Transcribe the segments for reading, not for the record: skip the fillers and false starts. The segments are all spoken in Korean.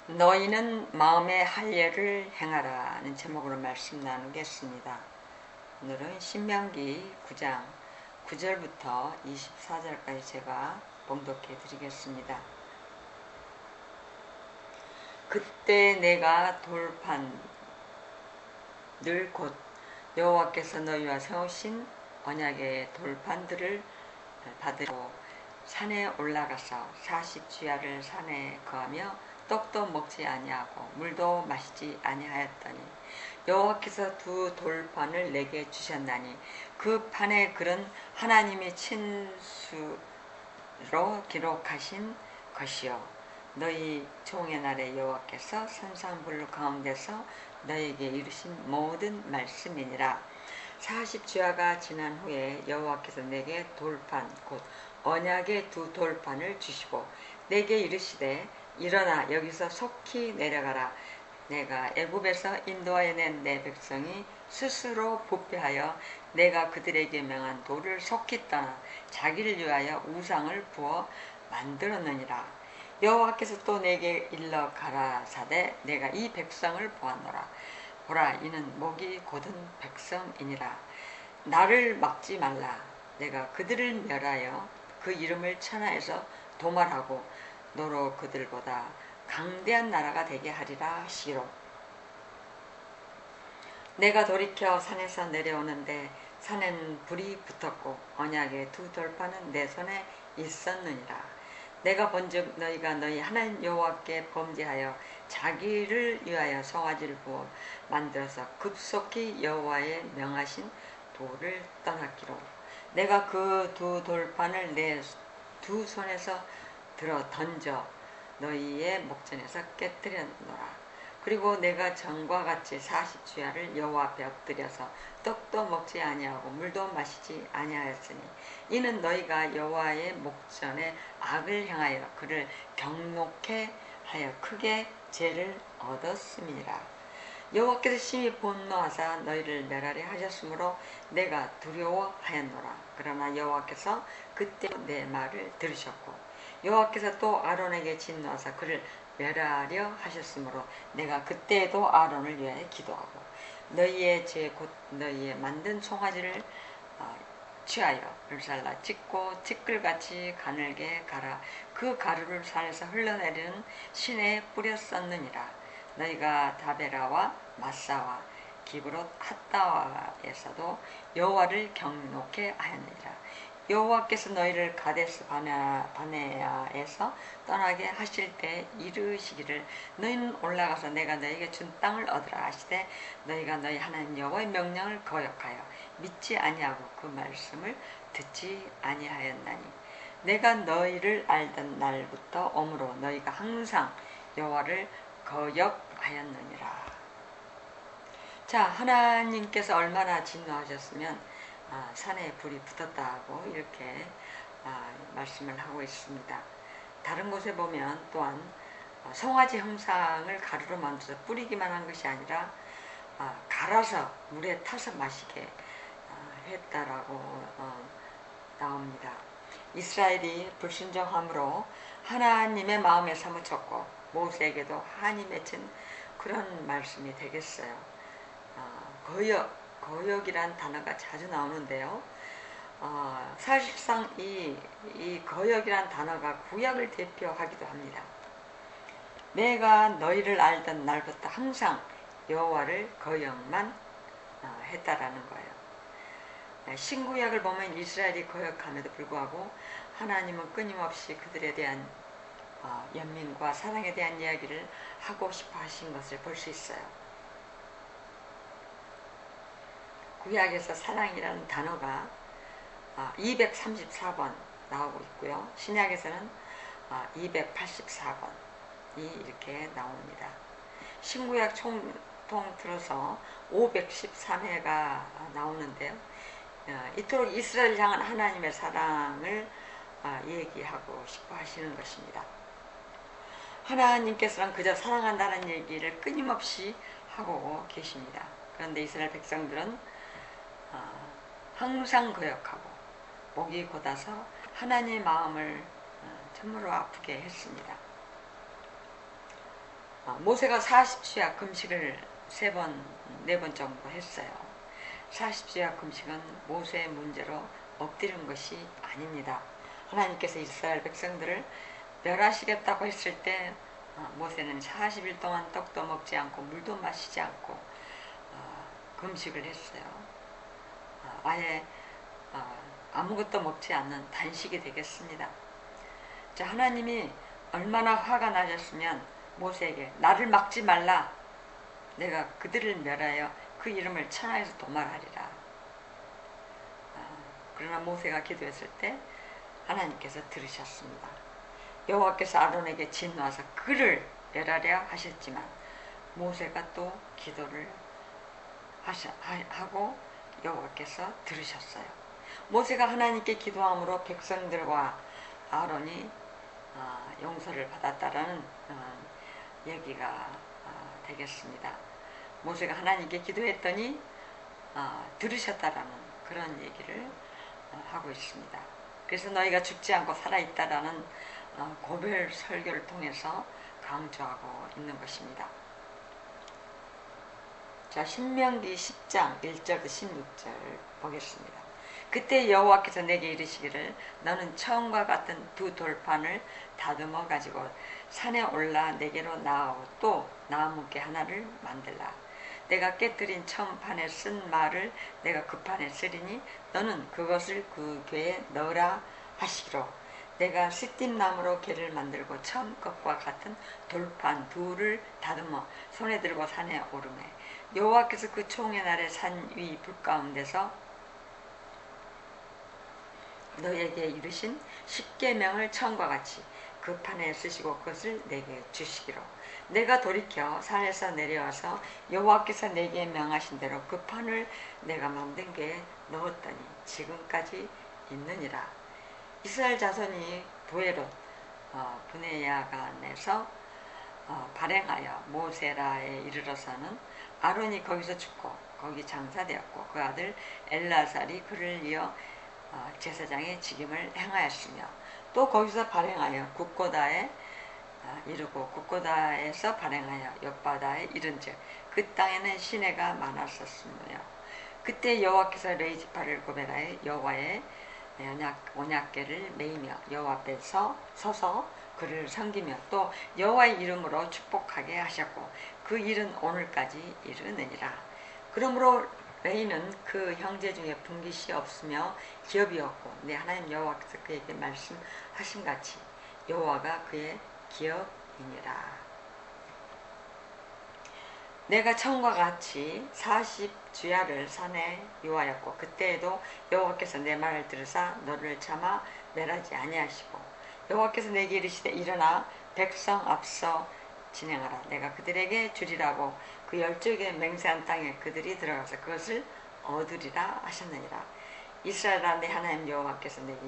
너희는 마음의 할례를 행하라는 제목으로 말씀 나누겠습니다. 오늘은 신명기 9장 9절부터 24절까지 제가 봉독해 드리겠습니다. 그때 내가 돌판들 곧 여호와께서 너희와 세우신 언약의 돌판들을 받으러 산에 올라가서 40주야를 산에 거하며 떡도 먹지 아니하고 물도 마시지 아니하였더니 여호와께서 두 돌판을 내게 주셨나니 그 판의 글은 하나님의 친수로 기록하신 것이요 너희 종의 날에 여호와께서 산상불 가운데서 너희에게 이루신 모든 말씀이니라. 40주야가 지난 후에 여호와께서 내게 돌판 곧 언약의 두 돌판을 주시고 내게 이르시되 일어나 여기서 속히 내려가라. 내가 애굽에서 인도하여 낸 내 백성이 스스로 부패하여 내가 그들에게 명한 돌을 속히 떠나 자기를 위하여 우상을 부어 만들었느니라. 여호와께서 또 내게 일러 가라사대 내가 이 백성을 보았노라. 보라, 이는 목이 곧은 백성이니라. 나를 막지 말라. 내가 그들을 멸하여 그 이름을 천하에서 도말하고 너로 그들보다 강대한 나라가 되게 하리라 하시기로. 내가 돌이켜 산에서 내려오는데 산엔 불이 붙었고 언약의 두 돌판은 내 손에 있었느니라. 내가 본즉 너희가 너희 하나님 여호와께 범죄하여 자기를 위하여 송아지를 부어 만들어서 급속히 여호와의 명하신 돌을 떠났기로. 내가 그 두 돌판을 내 두 손에서 들어 던져 너희의 목전에서 깨뜨렸노라. 그리고 내가 전과 같이 40주야를 여호와 앞에 엎드려서 떡도 먹지 아니하고 물도 마시지 아니하였으니 이는 너희가 여호와의 목전에 악을 행하여 그를 경록해 하여 크게 죄를 얻었음이라. 여호와께서 심히 분노하사 너희를 멸하려 하셨으므로 내가 두려워하였노라. 그러나 여호와께서 그때 내 말을 들으셨고 여호와께서 또 아론에게 진노하사 그를 멸하려 하셨으므로 내가 그때에도 아론을 위하여 기도하고 너희의 죄 곧 너희의 만든 송아지를 취하여 불살라 찢고 티끌같이 가늘게 갈아 그 가루를 산에서 흘러내리는 시내에 뿌렸었느니라. 너희가 다베라와 마사와 기브롯 핫다와에서도 여호와를 경록해 하였느니라. 여호와께서 너희를 가데스 바네아에서 떠나게 하실 때 이르시기를 너희는 올라가서 내가 너희에게 준 땅을 얻으라 하시되 너희가 너희 하나님 여호와의 명령을 거역하여 믿지 아니하고 그 말씀을 듣지 아니하였나니 내가 너희를 알던 날부터 오므로 너희가 항상 여호와를 거역하였느니라. 자, 하나님께서 얼마나 진노하셨으면 산에 불이 붙었다고 이렇게 말씀을 하고 있습니다. 다른 곳에 보면 또한 송아지 형상을 가루로 만들어서 뿌리기만 한 것이 아니라 갈아서 물에 타서 마시게 했다라고 나옵니다. 이스라엘이 불순종함으로 하나님의 마음에 사무쳤고 모세에게도 한이 맺힌 그런 말씀이 되겠어요. 거역이란 단어가 자주 나오는데요. 사실상 이 거역이란 단어가 구약을 대표하기도 합니다. 내가 너희를 알던 날부터 항상 여호와를 거역만 했다라는 거예요. 신구약을 보면 이스라엘이 거역함에도 불구하고 하나님은 끊임없이 그들에 대한 연민과 사랑에 대한 이야기를 하고 싶어 하신 것을 볼 수 있어요. 구약에서 사랑이라는 단어가 234번 나오고 있고요. 신약에서는 284번이 이렇게 나옵니다. 신구약 통틀어서 513회가 나오는데요. 이토록 이스라엘 향한 하나님의 사랑을 얘기하고 싶어 하시는 것입니다. 하나님께서는 그저 사랑한다는 얘기를 끊임없이 하고 계십니다. 그런데 이스라엘 백성들은 항상 거역하고 목이 곧아서 하나님의 마음을 참으로 아프게 했습니다. 모세가 40주야 금식을 3번, 4번 정도 했어요. 40주야 금식은 모세의 문제로 엎드린 것이 아닙니다. 하나님께서 이스라엘 백성들을 멸하시겠다고 했을 때 모세는 40일 동안 떡도 먹지 않고 물도 마시지 않고 금식을 했어요. 아예 아무것도 먹지 않는 단식이 되겠습니다. 자, 하나님이 얼마나 화가 나셨으면 모세에게 나를 막지 말라, 내가 그들을 멸하여 그 이름을 천하에서 도말하리라. 그러나 모세가 기도했을 때 하나님께서 들으셨습니다. 여호와께서 아론에게 진노하사 그를 멸하려 하셨지만 모세가 또 기도를 하고 여호와께서 들으셨어요. 모세가 하나님께 기도함으로 백성들과 아론이 용서를 받았다라는 얘기가 되겠습니다. 모세가 하나님께 기도했더니 들으셨다라는 그런 얘기를 하고 있습니다. 그래서 너희가 죽지 않고 살아있다라는 고별 설교를 통해서 강조하고 있는 것입니다. 자, 신명기 10장 1절부터 16절 보겠습니다. 그때 여호와께서 내게 이르시기를 너는 처음과 같은 2 돌판을 다듬어 가지고 산에 올라 내게로 나아오 또 나무께 하나를 만들라. 내가 깨뜨린 처음 판에 쓴 말을 내가 그 판에 쓰리니 너는 그것을 그 궤에 넣으라 하시기로 내가 시띠나무로 궤를 만들고 처음 것과 같은 돌판 2를 다듬어 손에 들고 산에 오르매 여호와께서 그 총의 날에 산 위 불 가운데서 너에게 이르신 십계명을 처음과 같이 그 판에 쓰시고 그것을 내게 주시기로 내가 돌이켜 산에서 내려와서 여호와께서 내게 명하신 대로 그 판을 내가 만든 게 넣었더니 지금까지 있느니라. 이스라엘 자손이 부에롯 브네야간에서 발행하여 모세라에 이르러서는 아론이 거기서 죽고 거기 장사되었고 그 아들 엘라살이 그를 이어 제사장의 직임을 행하였으며 또 거기서 발행하여 국고다에 이르고 국고다에서 발행하여 옆바다에 이른즉 그 땅에는 시내가 많았었으며 그때 여호와께서 레이지파를 고백하여 여호와의 언약궤를 메이며 여호와 앞에 서서 그를 섬기며 또 여호와의 이름으로 축복하게 하셨고 그 일은 오늘까지 이르느니라. 그러므로 레이는 그 형제 중에 분깃이 없으며 기업이었고 내 하나님 여호와께서 그에게 말씀하신 같이 여호와가 그의 기업이니라. 내가 처음과 같이 40주야를 산에 유하였고 그때에도 여호와께서 내 말을 들으사 너를 참아 멸하지 아니하시고 여호와께서 내게 이르시되 일어나 백성 앞서 진행하라. 내가 그들에게 주리라고 그 10족의 맹세한 땅에 그들이 들어가서 그것을 얻으리라 하셨느니라. 이스라엘아 내 하나님 여호와께서 내게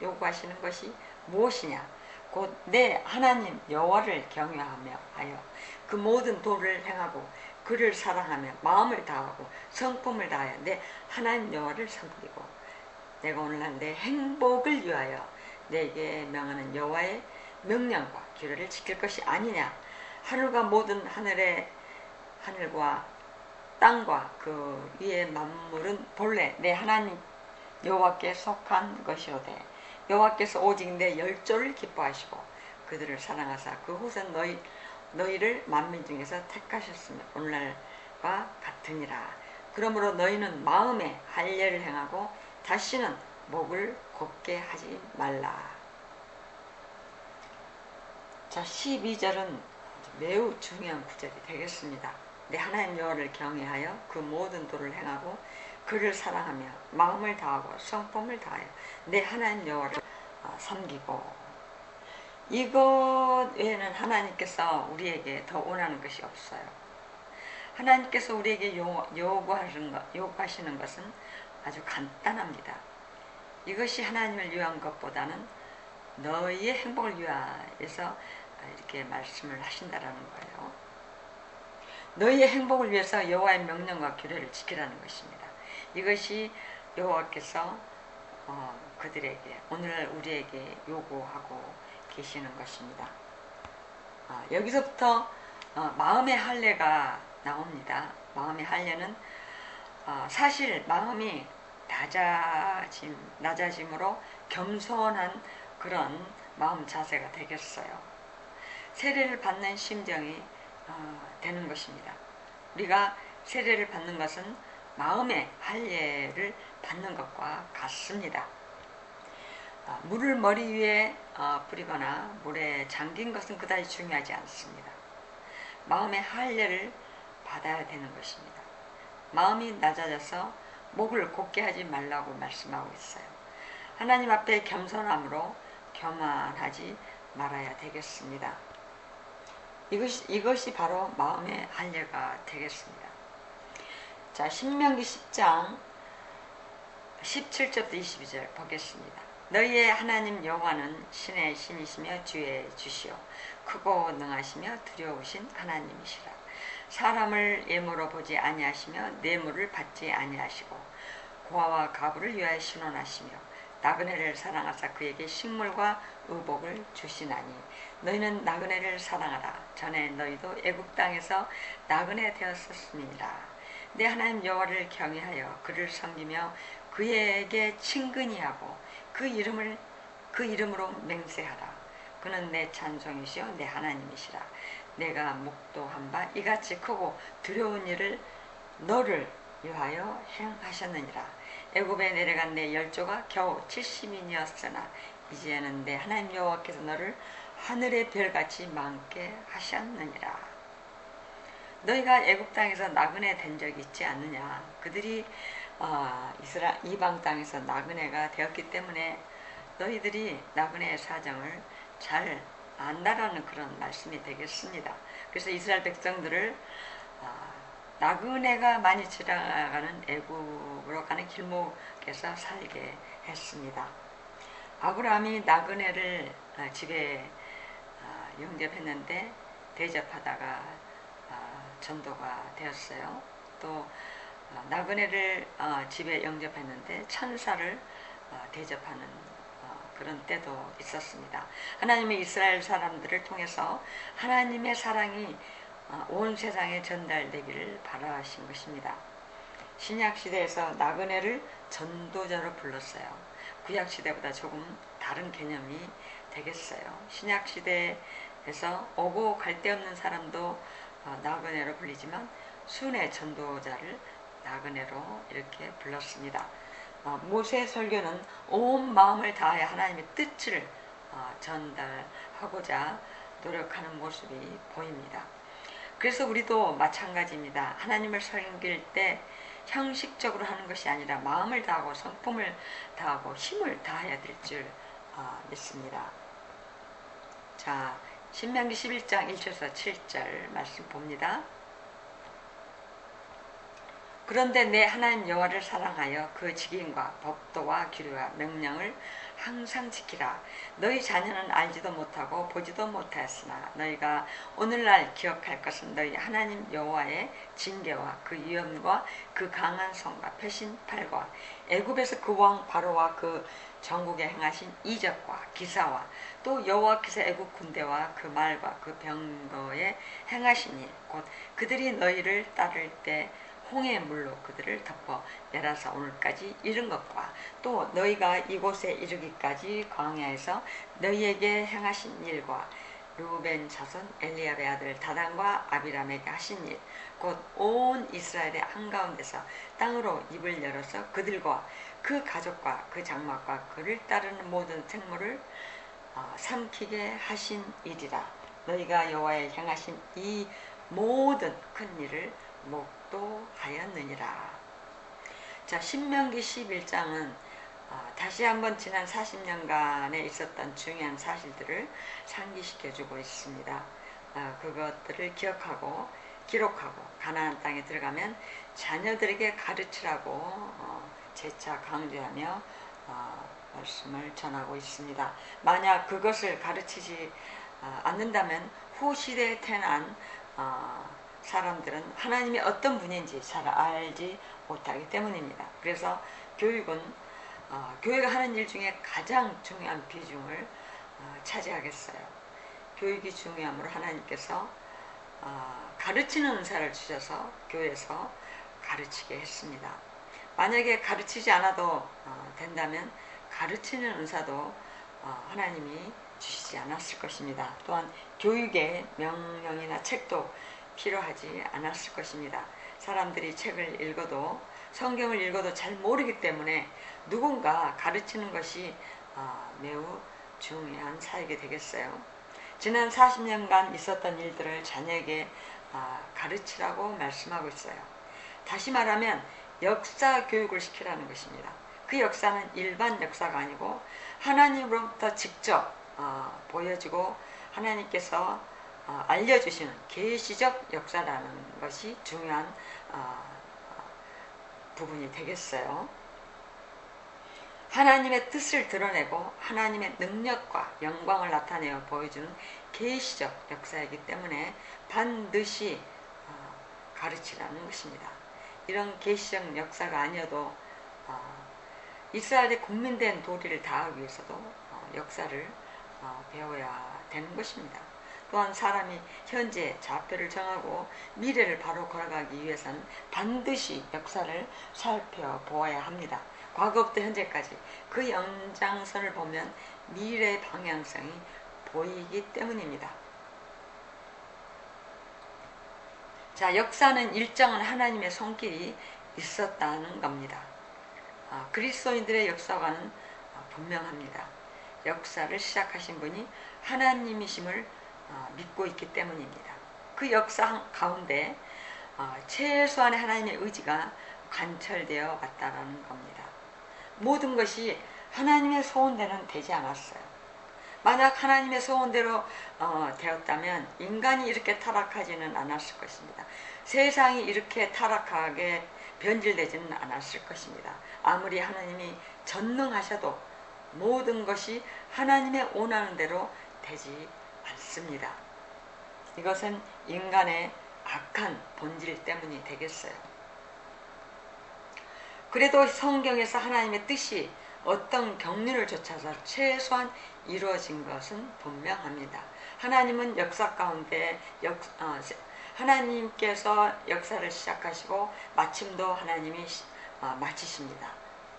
요구하시는 것이 무엇이냐? 곧 내 하나님 여호와를 경외하며 하여 그 모든 도를 행하고 그를 사랑하며 마음을 다하고 성품을 다하여 내 하나님 여호와를 섬기고 내가 오늘날 내 행복을 위하여 내게 명하는 여호와의 명령과 규례를 지킬 것이 아니냐. 하늘과 모든 하늘과 땅과 그 위의 만물은 본래 내 하나님 여호와께 속한 것이오되 여호와께서 오직 내 열조를 기뻐하시고 그들을 사랑하사 그 후손 너희를 만민 중에서 택하셨으며 오늘날과 같으니라. 그러므로 너희는 마음에 할례를 행하고 다시는 목을 곱게 하지 말라. 자, 12절은 매우 중요한 구절이 되겠습니다. 내 하나님 여호와를 경외하여 그 모든 도를 행하고 그를 사랑하며 마음을 다하고 성품을 다하여 내 하나님 여호와를 섬기고 이것 외에는 하나님께서 우리에게 더 원하는 것이 없어요. 하나님께서 우리에게 요구하시는 것은 아주 간단합니다. 이것이 하나님을 위한 것보다는 너희의 행복을 위하여서 이렇게 말씀을 하신다라는 거예요. 너희의 행복을 위해서 여호와의 명령과 규례를 지키라는 것입니다. 이것이 여호와께서 그들에게 오늘 우리에게 요구하고 계시는 것입니다. 여기서부터 마음의 할례가 나옵니다. 마음의 할례는 사실 마음이 낮아짐으로 겸손한 그런 마음 자세가 되겠어요. 세례를 받는 심정이 되는 것입니다. 우리가 세례를 받는 것은 마음의 할례를 받는 것과 같습니다. 물을 머리 위에 뿌리거나 물에 잠긴 것은 그다지 중요하지 않습니다. 마음의 할례를 받아야 되는 것입니다. 마음이 낮아져서 목을 곧게 하지 말라고 말씀하고 있어요. 하나님 앞에 겸손함으로 교만하지 말아야 되겠습니다. 이것이 바로 마음의 할례가 되겠습니다. 자, 신명기 10장 17절부터 22절 보겠습니다. 너희의 하나님 여호와는 신의 신이시며 주의 주시오 크고 능하시며 두려우신 하나님이시라. 사람을 예물로 보지 아니하시며 뇌물을 받지 아니하시고 고아와 가부를 위하여 신원하시며 나그네를 사랑하사 그에게 식물과 의복을 주시나니 너희는 나그네를 사랑하라. 전에 너희도 애굽 땅에서 나그네 되었었음이니라. 내 하나님 여호와를 경외하여 그를 섬기며 그에게 친근히 하고 그 이름으로 맹세하라. 그는 내 찬송이시여 내 하나님이시라. 내가 목도한 바 이같이 크고 두려운 일을 너를 위하여 행하셨느니라. 애굽에 내려간 내 열조가 겨우 70인이었으나 이제는 내 하나님 여호와께서 너를 하늘의 별같이 많게 하셨느니라. 너희가 애굽 땅에서 나그네 된 적이 있지 않느냐. 그들이 이방 땅에서 나그네가 되었기 때문에 너희들이 나그네의 사정을 잘 안다라는 그런 말씀이 되겠습니다. 그래서 이스라엘 백성들을 나그네가 많이 지나가는 애굽으로 가는 길목에서 살게 했습니다. 아브라함이 나그네를 집에 영접했는데 대접하다가 전도가 되었어요. 또 나그네를 집에 영접했는데 천사를 대접하는 그런 때도 있었습니다. 하나님의 이스라엘 사람들을 통해서 하나님의 사랑이 온 세상에 전달되기를 바라신 것입니다. 신약시대에서 나그네를 전도자로 불렀어요. 구약시대보다 조금 다른 개념이 되겠어요. 신약시대에서 오고 갈 데 없는 사람도 나그네로 불리지만 순회 전도자를 나그네로 이렇게 불렀습니다. 모세 설교는 온 마음을 다해 하나님의 뜻을 전달하고자 노력하는 모습이 보입니다. 그래서 우리도 마찬가지입니다. 하나님을 섬길 때 형식적으로 하는 것이 아니라 마음을 다하고 성품을 다하고 힘을 다해야 될 줄 믿습니다. 자, 신명기 11장 1절에서 7절 말씀 봅니다. 그런데 내 하나님 여호와를 사랑하여 그 직인과 법도와 규례와 명령을 항상 지키라. 너희 자녀는 알지도 못하고 보지도 못하였으나 너희가 오늘날 기억할 것은 너희 하나님 여호와의 징계와 그 위엄과 그 강한 손과 패신 팔과 애굽에서 그 왕 바로와 그 전국에 행하신 이적과 기사와 또 여호와께서 애굽 군대와 그 말과 그 병거에 행하신 일 곧 그들이 너희를 따를 때 홍해 물로 그들을 덮어 내라서 오늘까지 이른 것과 또 너희가 이곳에 이르기까지 광야에서 너희에게 행하신 일과 르우벤 자손 엘리압의 아들 다단과 아비람에게 하신 일 곧 온 이스라엘의 한가운데서 땅으로 입을 열어서 그들과 그 가족과 그 장막과 그를 따르는 모든 생물을 삼키게 하신 일이라. 너희가 여호와의 행하신 이 모든 큰 일을 목도하였느니라. 자, 신명기 11장은 다시 한번 지난 40년간에 있었던 중요한 사실들을 상기시켜주고 있습니다. 그것들을 기록하고 가나안 땅에 들어가면 자녀들에게 가르치라고 재차 강조하며 말씀을 전하고 있습니다. 만약 그것을 가르치지 않는다면 후 시대에 태어난 사람들은 하나님이 어떤 분인지 잘 알지 못하기 때문입니다. 그래서 교육은 교회가 하는 일 중에 가장 중요한 비중을 차지하겠어요. 교육이 중요하므로 하나님께서 가르치는 은사를 주셔서 교회에서 가르치게 했습니다. 만약에 가르치지 않아도 된다면 가르치는 은사도 하나님이 주시지 않았을 것입니다. 또한 교육의 명령이나 책도 필요하지 않았을 것입니다. 사람들이 책을 읽어도 성경을 읽어도 잘 모르기 때문에 누군가 가르치는 것이 매우 중요한 사역이 되겠어요. 지난 40년간 있었던 일들을 자녀에게 가르치라고 말씀하고 있어요. 다시 말하면 역사 교육을 시키라는 것입니다. 그 역사는 일반 역사가 아니고 하나님으로부터 직접 보여지고 하나님께서 알려주시는 계시적 역사라는 것이 중요한 부분이 되겠어요. 하나님의 뜻을 드러내고 하나님의 능력과 영광을 나타내어 보여주는 계시적 역사이기 때문에 반드시 가르치라는 것입니다. 이런 계시적 역사가 아니어도 이스라엘의 국민된 도리를 다하기 위해서도 역사를 배워야 되는 것입니다. 또한 사람이 현재 좌표를 정하고 미래를 바로 걸어가기 위해서는 반드시 역사를 살펴보아야 합니다. 과거부터 현재까지 그 연장선을 보면 미래의 방향성이 보이기 때문입니다. 자, 역사는 일정한 하나님의 손길이 있었다는 겁니다. 그리스도인들의 역사관은 분명합니다. 역사를 시작하신 분이 하나님이심을 믿고 있기 때문입니다. 그 역사 가운데 최소한의 하나님의 의지가 관철되어 왔다는 겁니다. 모든 것이 하나님의 소원대로는 되지 않았어요. 만약 하나님의 소원대로 되었다면 인간이 이렇게 타락하지는 않았을 것입니다. 세상이 이렇게 타락하게 변질되지는 않았을 것입니다. 아무리 하나님이 전능하셔도 모든 것이 하나님의 원하는 대로 되지 않습니다. 이것은 인간의 악한 본질 때문이 되겠어요. 그래도 성경에서 하나님의 뜻이 어떤 경륜을 쫓아서 최소한 이루어진 것은 분명합니다. 하나님은 역사 가운데 하나님께서 역사를 시작하시고 마침도 하나님이 마치십니다.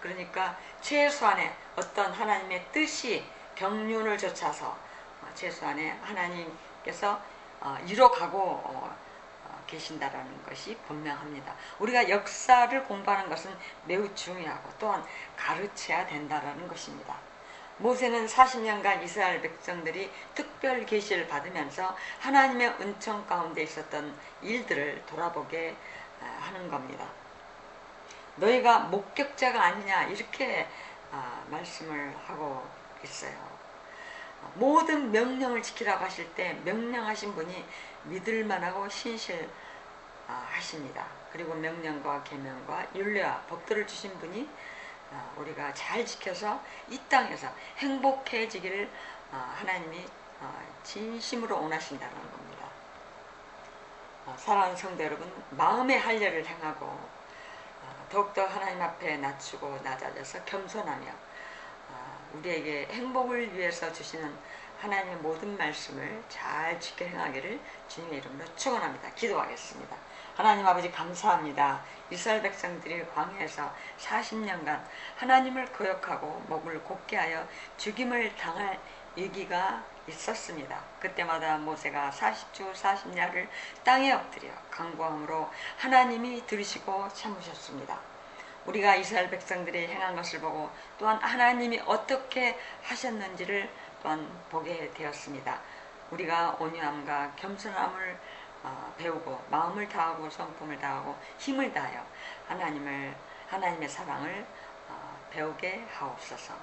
그러니까 최소한의 어떤 하나님의 뜻이 경륜을 쫓아서 최소한의 하나님께서 이뤄가고 계신다라는 것이 분명합니다. 우리가 역사를 공부하는 것은 매우 중요하고 또한 가르쳐야 된다라는 것입니다. 모세는 40년간 이스라엘 백성들이 특별 계시를 받으면서 하나님의 은총 가운데 있었던 일들을 돌아보게 하는 겁니다. 너희가 목격자가 아니냐 이렇게 말씀을 하고 있어요. 모든 명령을 지키라고 하실 때 명령하신 분이 믿을만하고 신실하십니다. 그리고 명령과 계명과 율례와 법도를 주신 분이 우리가 잘 지켜서 이 땅에서 행복해지기를 하나님이 진심으로 원하신다는 겁니다. 사랑하는 성도 여러분, 마음의 할례를 행하고 더욱더 하나님 앞에 낮추고 낮아져서 겸손하며 우리에게 행복을 위해서 주시는 하나님의 모든 말씀을 잘 지켜 행하기를 주님의 이름으로 축원합니다. 기도하겠습니다. 하나님 아버지 감사합니다. 이스라엘 백성들이 광야에서 40년간 하나님을 거역하고 목을 곧게 하여 죽임을 당할 위기가 있었습니다. 그때마다 모세가 40주 40야를 땅에 엎드려 간구함으로 하나님이 들으시고 참으셨습니다. 우리가 이스라엘 백성들이 행한 것을 보고 또한 하나님이 어떻게 하셨는지를 또한 보게 되었습니다. 우리가 온유함과 겸손함을 배우고 마음을 다하고 성품을 다하고 힘을 다하여 하나님의 사랑을 배우게 하옵소서.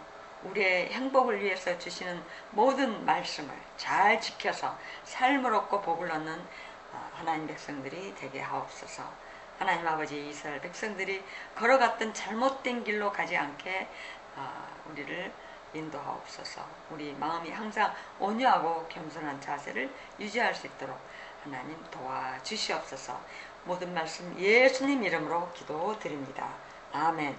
우리의 행복을 위해서 주시는 모든 말씀을 잘 지켜서 삶을 얻고 복을 얻는 하나님 백성들이 되게 하옵소서. 하나님 아버지, 이스라엘 백성들이 걸어갔던 잘못된 길로 가지 않게 우리를 인도하옵소서. 우리 마음이 항상 온유하고 겸손한 자세를 유지할 수 있도록 하나님 도와주시옵소서. 모든 말씀 예수님 이름으로 기도드립니다. 아멘.